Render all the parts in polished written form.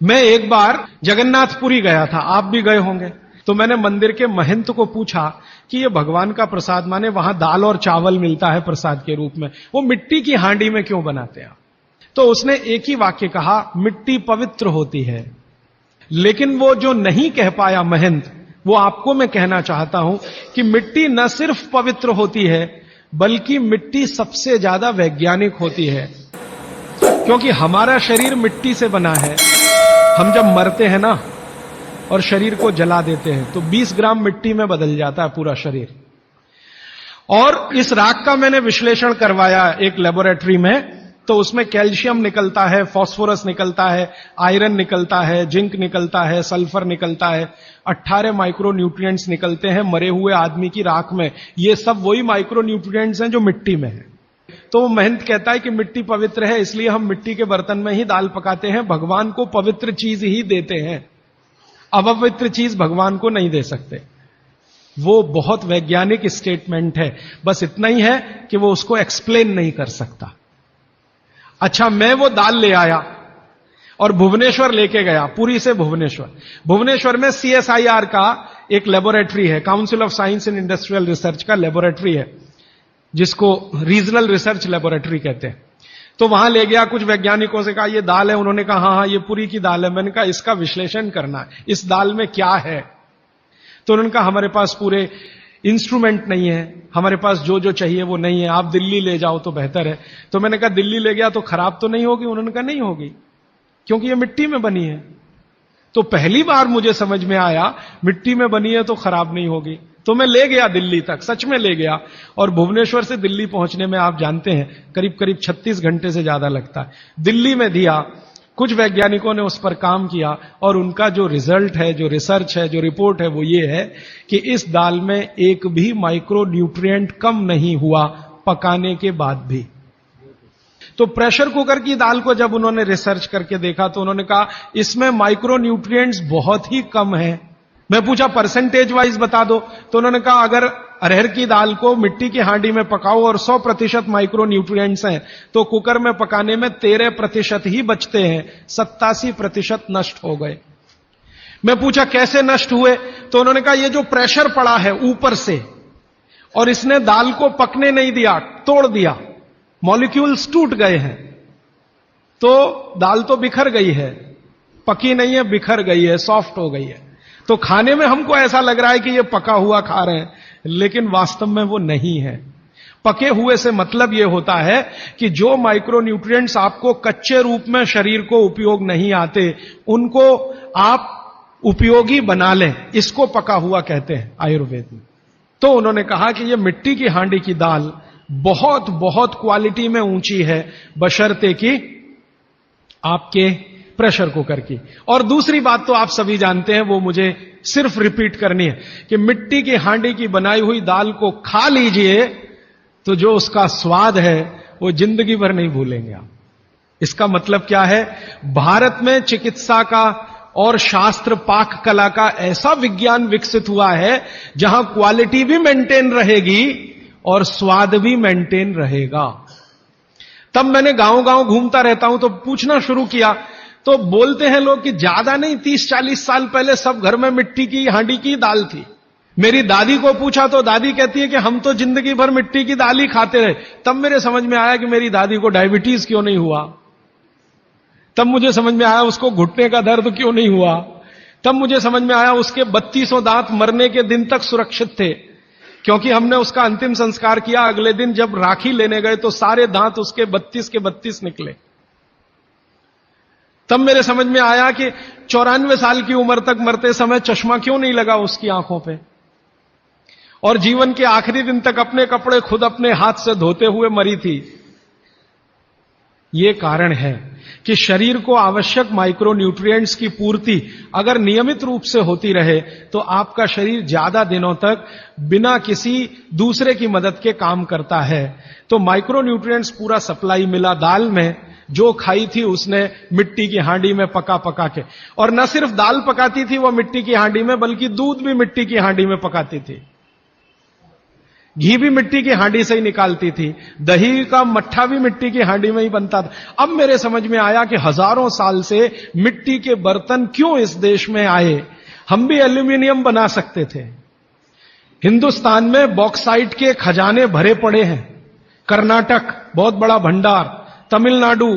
मैं एक बार जगन्नाथपुरी गया था, आप भी गए होंगे। तो मैंने मंदिर के महंत को पूछा कि ये भगवान का प्रसाद, माने वहां दाल और चावल मिलता है प्रसाद के रूप में, वो मिट्टी की हांडी में क्यों बनाते हैं? तो उसने एक ही वाक्य कहा, मिट्टी पवित्र होती है। लेकिन वो जो नहीं कह पाया महंत, वो आपको मैं कहना चाहता हूं कि मिट्टी न सिर्फ पवित्र होती है, बल्कि मिट्टी सबसे ज्यादा वैज्ञानिक होती है। क्योंकि हमारा शरीर मिट्टी से बना है। हम जब मरते हैं ना और शरीर को जला देते हैं तो 20 ग्राम मिट्टी में बदल जाता है पूरा शरीर। और इस राख का मैंने विश्लेषण करवाया एक लेबोरेटरी में, तो उसमें कैल्शियम निकलता है, फास्फोरस निकलता है, आयरन निकलता है, जिंक निकलता है, सल्फर निकलता है, 18 माइक्रो न्यूट्रिएंट्स निकलते हैं मरे हुए आदमी की राख में। ये सब वही माइक्रो न्यूट्रिएंट्स हैं जो मिट्टी में है। तो वो महंत कहता है कि मिट्टी पवित्र है, इसलिए हम मिट्टी के बर्तन में ही दाल पकाते हैं। भगवान को पवित्र चीज ही देते हैं, अपवित्र चीज भगवान को नहीं दे सकते। वो बहुत वैज्ञानिक स्टेटमेंट है, बस इतना ही है कि वो उसको एक्सप्लेन नहीं कर सकता। अच्छा, मैं वो दाल ले आया और भुवनेश्वर लेके गया, पुरी से भुवनेश्वर। भुवनेश्वर में CSIR का एक लेबोरेटरी है, council of science and industrial research का लेबोरेटरी है, जिसको रीजनल रिसर्च लेबोरेटरी कहते हैं। तो वहां ले गया, कुछ वैज्ञानिकों से कहा ये दाल है, उन्होंने कहा हाँ ये पुरी की दाल है। मैंने कहा इसका विश्लेषण करना है, इस दाल में क्या है। तो उन्होंने कहा हमारे पास पूरे इंस्ट्रूमेंट नहीं है, हमारे पास जो जो चाहिए वो नहीं है, आप दिल्ली ले जाओ तो बेहतर है। तो मैंने कहा दिल्ली ले गया तो खराब तो नहीं होगी? उन्होंने कहा नहीं होगी, क्योंकि ये मिट्टी में बनी है। तो पहली बार मुझे समझ में आया मिट्टी में बनी है तो खराब नहीं होगी। तो मैं ले गया दिल्ली तक, सच में ले गया। और भुवनेश्वर से दिल्ली पहुंचने में आप जानते हैं करीब करीब 36 घंटे से ज्यादा लगता है। दिल्ली में दिया, कुछ वैज्ञानिकों ने उस पर काम किया और उनका जो रिजल्ट है, जो रिसर्च है, जो रिपोर्ट है, वो ये है कि इस दाल में एक भी माइक्रो न्यूट्रिएंट कम नहीं हुआ पकाने के बाद भी। तो प्रेशर कुकर की दाल को जब उन्होंने रिसर्च करके देखा तो उन्होंने कहा इसमें माइक्रो न्यूट्रिएंट्स बहुत ही कम है। मैं पूछा परसेंटेज वाइज बता दो, तो उन्होंने कहा अगर अरहर की दाल को मिट्टी की हांडी में पकाओ और 100% माइक्रो न्यूट्रिएंट्स हैं, तो कुकर में पकाने में 13% ही बचते हैं, 87% नष्ट हो गए। मैं पूछा कैसे नष्ट हुए, तो उन्होंने कहा ये जो प्रेशर पड़ा है ऊपर से और इसने दाल को पकने नहीं दिया, तोड़ दिया, मॉलिक्यूल्स टूट गए हैं, तो दाल तो बिखर गई है, पकी नहीं है, बिखर गई है, सॉफ्ट हो गई है। तो खाने में हमको ऐसा लग रहा है कि ये पका हुआ खा रहे हैं, लेकिन वास्तव में वो नहीं है। पके हुए से मतलब ये होता है कि जो माइक्रो न्यूट्रिएंट्स आपको कच्चे रूप में शरीर को उपयोग नहीं आते, उनको आप उपयोगी बना लें, इसको पका हुआ कहते हैं आयुर्वेद में। तो उन्होंने कहा कि ये मिट्टी की हांडी की दाल बहुत बहुत क्वालिटी में ऊंची है, बशर्ते कि आपके प्रेशर कुकर की। और दूसरी बात तो आप सभी जानते हैं, वो मुझे सिर्फ रिपीट करनी है कि मिट्टी की हांडी की बनाई हुई दाल को खा लीजिए तो जो उसका स्वाद है वो जिंदगी भर नहीं भूलेंगे आप। इसका मतलब क्या है, भारत में चिकित्सा का और शास्त्र पाक कला का ऐसा विज्ञान विकसित हुआ है जहां क्वालिटी भी मेंटेन रहेगी और स्वाद भी मेंटेन रहेगा। तब मैंने गांव गांव घूमता रहता हूं तो पूछना शुरू किया, तो बोलते हैं लोग कि ज्यादा नहीं 30-40 साल पहले सब घर में मिट्टी की हांडी की दाल थी। मेरी दादी को पूछा तो दादी कहती है कि हम तो जिंदगी भर मिट्टी की दाल ही खाते रहे। तब मेरे समझ में आया कि मेरी दादी को डायबिटीज क्यों नहीं हुआ, तब मुझे समझ में आया उसको घुटने का दर्द क्यों नहीं हुआ, तब मुझे समझ में आया उसके 3200 दांत मरने के दिन तक सुरक्षित थे, क्योंकि हमने उसका अंतिम संस्कार किया। अगले दिन जब राखी लेने गए तो सारे दांत उसके 32 के 32 निकले। तब मेरे समझ में आया कि 94 साल की उम्र तक मरते समय चश्मा क्यों नहीं लगा उसकी आंखों पे, और जीवन के आखिरी दिन तक अपने कपड़े खुद अपने हाथ से धोते हुए मरी थी। यह कारण है कि शरीर को आवश्यक माइक्रो न्यूट्रिएंट्स की पूर्ति अगर नियमित रूप से होती रहे तो आपका शरीर ज्यादा दिनों तक बिना किसी दूसरे की मदद के काम करता है। तो माइक्रो न्यूट्रिएंट्स पूरा सप्लाई मिला दाल में, जो खाई थी उसने मिट्टी की हांडी में पका पका के। और न सिर्फ दाल पकाती थी वो मिट्टी की हांडी में, बल्कि दूध भी मिट्टी की हांडी में पकाती थी। घी भी मिट्टी की हांडी से ही निकालती थी, दही का मट्ठा भी मिट्टी की हांडी में ही बनता था। अब मेरे समझ में आया कि हजारों साल से मिट्टी के बर्तन क्यों इस देश में आए। हम भी एल्यूमिनियम बना सकते थे। हिंदुस्तान में बॉक्साइट के खजाने भरे पड़े हैं। कर्नाटक बहुत बड़ा भंडार, तमिलनाडु,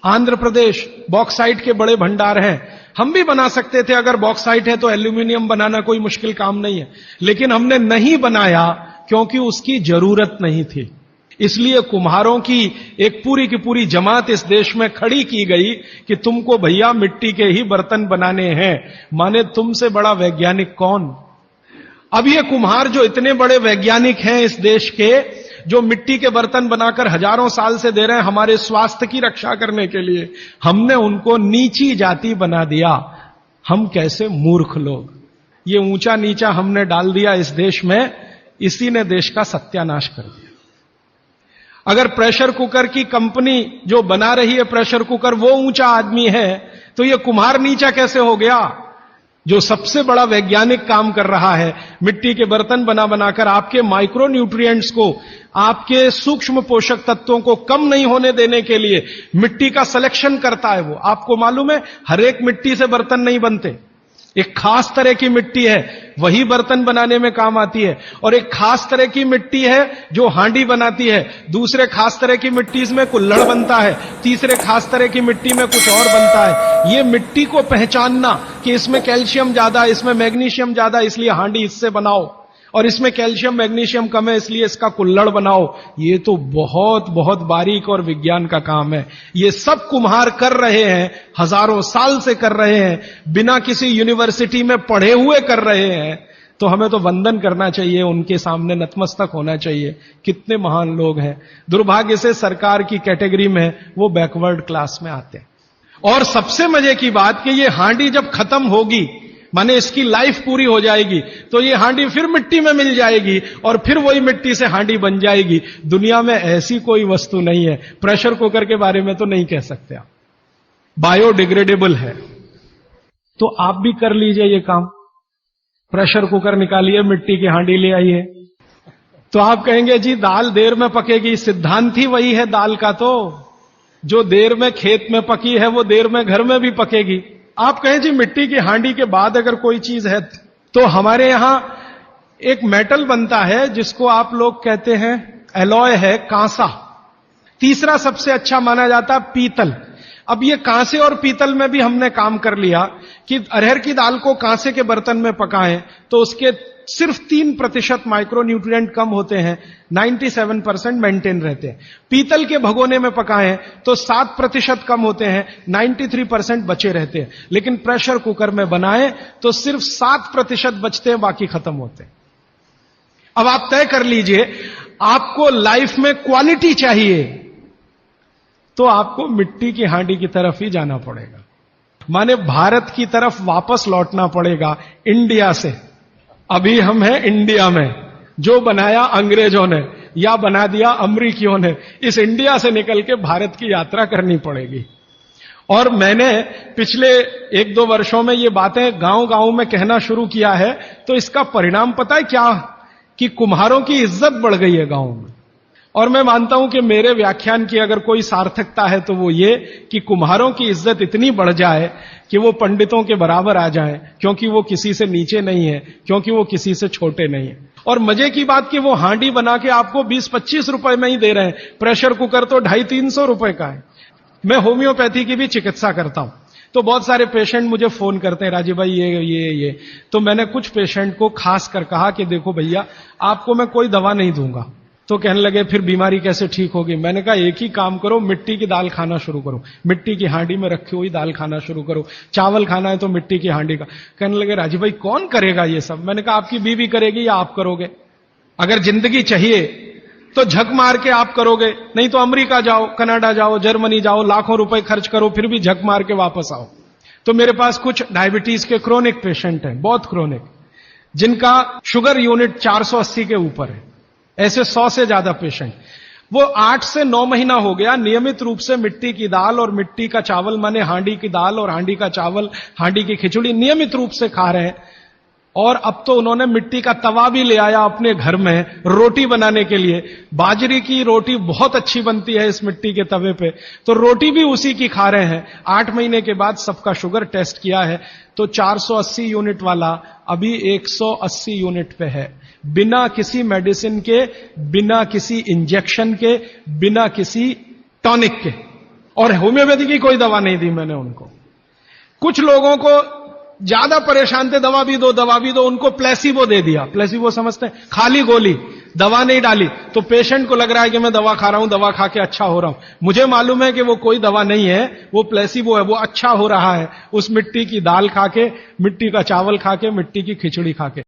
आंध्र प्रदेश बॉक्साइट के बड़े भंडार हैं। हम भी बना सकते थे, अगर बॉक्साइट है तो एल्यूमिनियम बनाना कोई मुश्किल काम नहीं है, लेकिन हमने नहीं बनाया क्योंकि उसकी जरूरत नहीं थी। इसलिए कुम्हारों की एक पूरी की पूरी जमात इस देश में खड़ी की गई कि तुमको भैया मिट्टी के ही बर्तन बनाने हैं। माने तुमसे बड़ा वैज्ञानिक कौन। अब ये कुम्हार जो इतने बड़े वैज्ञानिक हैं इस देश के, जो मिट्टी के बर्तन बनाकर हजारों साल से दे रहे हैं हमारे स्वास्थ्य की रक्षा करने के लिए, हमने उनको नीची जाति बना दिया। हम कैसे मूर्ख लोग, ये ऊंचा नीचा हमने डाल दिया इस देश में, इसी ने देश का सत्यानाश कर दिया। अगर प्रेशर कुकर की कंपनी जो बना रही है प्रेशर कुकर वो ऊंचा आदमी है, तो ये कुम्हार नीचा कैसे हो गया। जो सबसे बड़ा वैज्ञानिक काम कर रहा है, मिट्टी के बर्तन बना बनाकर आपके माइक्रो न्यूट्रिएंट्स को, आपके सूक्ष्म पोषक तत्वों को कम नहीं होने देने के लिए मिट्टी का सिलेक्शन करता है वो। आपको मालूम है हर एक मिट्टी से बर्तन नहीं बनते। एक खास तरह की मिट्टी है वही बर्तन बनाने में काम आती है, और एक खास तरह की मिट्टी है जो हांडी बनाती है, दूसरे खास तरह की मिट्टी में कुल्हड़ बनता है, तीसरे खास तरह की मिट्टी में कुछ और बनता है। ये मिट्टी को पहचानना कि इसमें कैल्शियम ज्यादा, इसमें मैग्नीशियम ज्यादा, इसलिए हांडी इससे बनाओ, और इसमें कैल्शियम मैग्नीशियम कम है इसलिए इसका कुल्हड़ बनाओ, ये तो बहुत बहुत बारीक और विज्ञान का काम है। ये सब कुम्हार कर रहे हैं, हजारों साल से कर रहे हैं, बिना किसी यूनिवर्सिटी में पढ़े हुए कर रहे हैं। तो हमें तो वंदन करना चाहिए, उनके सामने नतमस्तक होना चाहिए। कितने महान लोग हैं। दुर्भाग्य से सरकार की कैटेगरी में वो बैकवर्ड क्लास में आते हैं। और सबसे मजे की बात कि ये हांडी जब खत्म होगी, माने इसकी लाइफ पूरी हो जाएगी, तो ये हांडी फिर मिट्टी में मिल जाएगी और फिर वही मिट्टी से हांडी बन जाएगी। दुनिया में ऐसी कोई वस्तु नहीं है। प्रेशर कुकर के बारे में तो नहीं कह सकते आप, बायोडिग्रेडेबल है। तो आप भी कर लीजिए ये काम, प्रेशर कुकर निकालिए, मिट्टी की हांडी ले आइए। तो आप कहेंगे जी दाल देर में पकेगी, सिद्धांत ही वही है दाल का, तो जो देर में खेत में पकी है वो देर में घर में भी पकेगी। आप कहें जी मिट्टी की हांडी के बाद अगर कोई चीज है, तो हमारे यहां एक मेटल बनता है जिसको आप लोग कहते हैं एलॉय है, कांसा। तीसरा सबसे अच्छा माना जाता है पीतल। अब ये कांसे और पीतल में भी हमने काम कर लिया कि अरहर की दाल को कांसे के बर्तन में पकाएं तो उसके सिर्फ 3% माइक्रो न्यूट्रिएंट कम होते हैं, 97% मेंटेन रहते हैं। पीतल के भगोने में पकाएं तो 7% कम होते हैं, 93% बचे रहते हैं। लेकिन प्रेशर कुकर में बनाएं तो सिर्फ 7% बचते हैं, बाकी खत्म होते हैं। अब आप तय कर लीजिए, आपको लाइफ में क्वालिटी चाहिए तो आपको मिट्टी की हांडी की तरफ ही जाना पड़ेगा। माने भारत की तरफ वापस लौटना पड़ेगा, इंडिया से। अभी हम हैं इंडिया में, जो बनाया अंग्रेजों ने या बना दिया अमरीकियों ने। इस इंडिया से निकल के भारत की यात्रा करनी पड़ेगी। और मैंने पिछले 1-2 वर्षों में ये बातें गांव गांव में कहना शुरू किया है, तो इसका परिणाम पता है क्या, कि कुम्हारों की इज्जत बढ़ गई है गांव में। और मैं मानता हूं कि मेरे व्याख्यान की अगर कोई सार्थकता है तो वो ये कि कुम्हारों की इज्जत इतनी बढ़ जाए कि वो पंडितों के बराबर आ जाएं, क्योंकि वो किसी से नीचे नहीं है, क्योंकि वो किसी से छोटे नहीं है। और मजे की बात कि वो हांडी बना के आपको 20-25 रुपए में ही दे रहे हैं, प्रेशर कुकर तो 250-300 रुपए का है। मैं होम्योपैथी की भी चिकित्सा करता हूं, तो बहुत सारे पेशेंट मुझे फोन करते हैं, राजीव भाई ये। तो मैंने कुछ पेशेंट को खास कर कहा कि देखो भैया, आपको मैं कोई दवा नहीं दूंगा। तो कहने लगे फिर बीमारी कैसे ठीक होगी। मैंने कहा एक ही काम करो, मिट्टी की दाल खाना शुरू करो, मिट्टी की हांडी में रखी हुई दाल खाना शुरू करो। चावल खाना है तो मिट्टी की हांडी का। कहने लगे राजीव भाई कौन करेगा ये सब। मैंने कहा आपकी बीवी करेगी या आप करोगे। अगर जिंदगी चाहिए तो झक मार के आप करोगे, नहीं तो अमेरिका जाओ, कनाडा जाओ, जर्मनी जाओ, लाखों रुपए खर्च करो, फिर भी झक मार के वापस आओ। तो मेरे पास कुछ डायबिटीज के क्रोनिक पेशेंट हैं, बहुत क्रोनिक, जिनका शुगर यूनिट 480 के ऊपर है। ऐसे 100 से ज्यादा पेशेंट, वो 8 से 9 महीना हो गया नियमित रूप से मिट्टी की दाल और मिट्टी का चावल, माने हांडी की दाल और हांडी का चावल, हांडी की खिचड़ी नियमित रूप से खा रहे हैं। और अब तो उन्होंने मिट्टी का तवा भी ले आया अपने घर में रोटी बनाने के लिए। बाजरे की रोटी बहुत अच्छी बनती है इस मिट्टी के तवे पे, तो रोटी भी उसी की खा रहे हैं। 8 महीने के बाद सबका शुगर टेस्ट किया है तो 480 यूनिट वाला अभी 180 यूनिट पे है, बिना किसी मेडिसिन के, बिना किसी इंजेक्शन के, बिना किसी टॉनिक के। और होम्योपैथी की कोई दवा नहीं दी मैंने उनको। कुछ लोगों को ज्यादा परेशान थे, दवा भी दो, उनको प्लेसिबो दे दिया। प्लेसिबो समझते हैं, खाली गोली, दवा नहीं डाली, तो पेशेंट को लग रहा है कि मैं दवा खा रहा हूं, दवा खा के अच्छा हो रहा हूं। मुझे मालूम है कि वो कोई दवा नहीं है, वो प्लेसिबो है, वो अच्छा हो रहा है उस मिट्टी की दाल खा के, मिट्टी का चावल खा के, मिट्टी की खिचड़ी खा के।